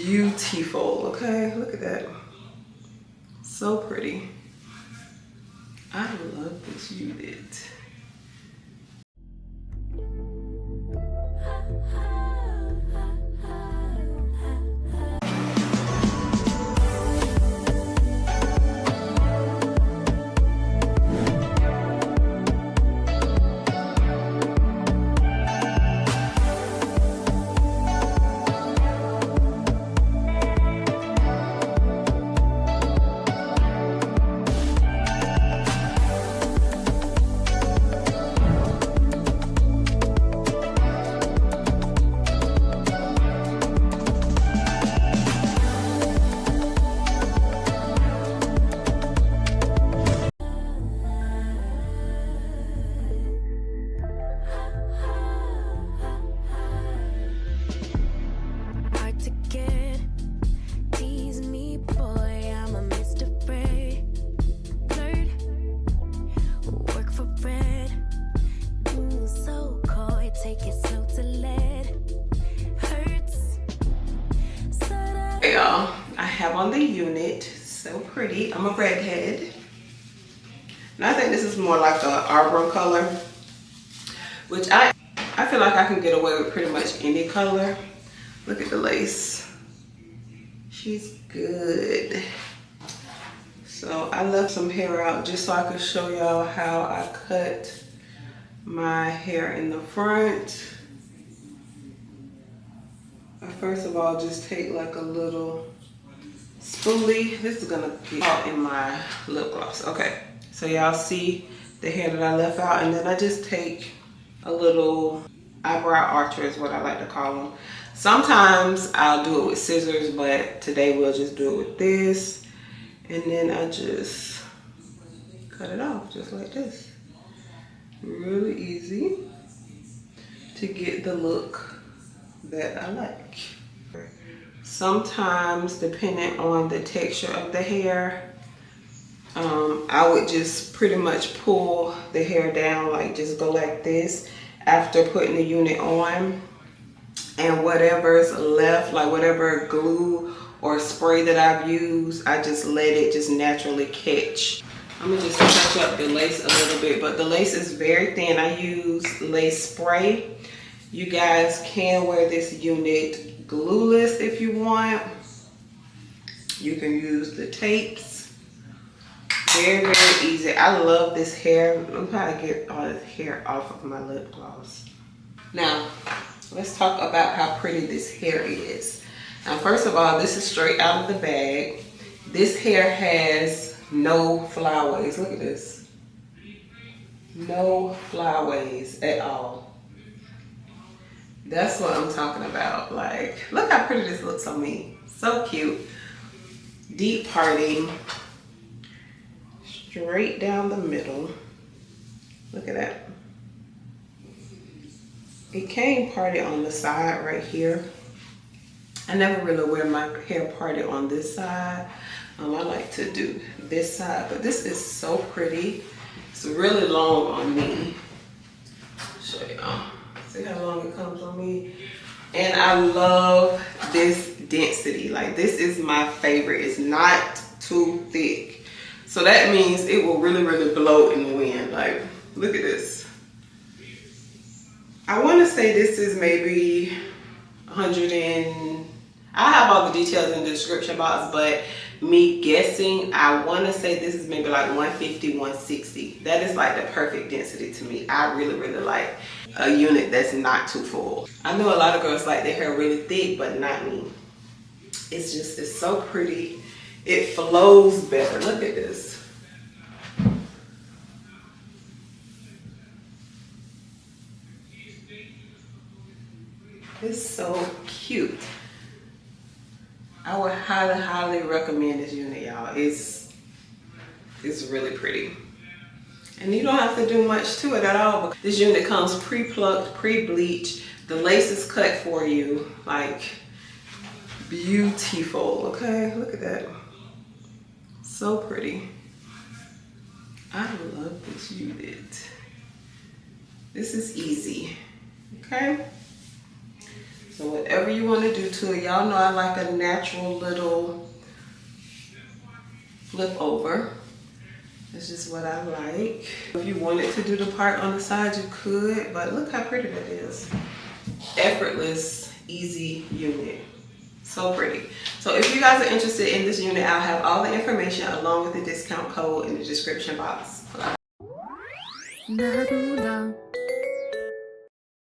beautiful, okay? Look at that. So pretty. I love this unit. Y'all, I have on the unit, so pretty. I'm a redhead, and I think this is more like a arbor color, which I feel like I can get away with pretty much any color. Look at the lace, she's good. So I left some hair out just so I could show y'all how I cut my hair in the front. First of all, just take like a little spoolie. This is gonna get caught in my lip gloss. Okay, so y'all see the hair that I left out, and then I just take a little eyebrow archer is what I like to call them. Sometimes I'll do it with scissors, but today we'll just do it with this. And then I just cut it off just like this. Really easy to get the look that I like. Sometimes, depending on the texture of the hair, I would just pretty much pull the hair down, like just go like this after putting the unit on, and whatever's left, like whatever glue or spray that I've used, I just let it just naturally catch. I'm gonna just touch up the lace a little bit, but the lace is very thin. I use lace spray. You guys can wear this unit glueless if you want. You can use the tapes. Very, very easy. I love this hair. I'm trying to get all this hair off of my lip gloss. Now, let's talk about how pretty this hair is. Now, first of all, this is straight out of the bag. This hair has no flyaways. Look at this. No flyaways at all. That's what I'm talking about. Like, look how pretty this looks on me. So cute. Deep parting. Straight down the middle. Look at that. It came parted on the side right here. I never really wear my hair parted on this side. I like to do this side, but this is so pretty. It's really long on me. I'll show y'all. See how long it comes on me? And I love this density. Like, this is my favorite. It's not too thick. So that means it will really, really blow in the wind. Like, look at this. I want to say this is maybe 100 and... I have all the details in the description box, but me guessing, I want to say this is maybe like 150, 160. That is like the perfect density to me. I really, really like a unit that's not too full. I know a lot of girls like their hair really thick, but not me. It's just, it's so pretty. It flows better. Look at this. It's so cute. I would highly, highly recommend this unit, y'all. It's really pretty. And you don't have to do much to it at all. This unit comes pre-plucked, pre-bleached. The lace is cut for you. Like, beautiful, okay? Look at that. So pretty. I love this unit. This is easy, okay? So whatever you want to do to it, y'all know I like a natural little flip over. That's just what I like. If you wanted to do the part on the side, you could, but look how pretty that is. Effortless, easy unit. So pretty. So if you guys are interested in this unit, I'll have all the information along with the discount code in the description box. Nadula.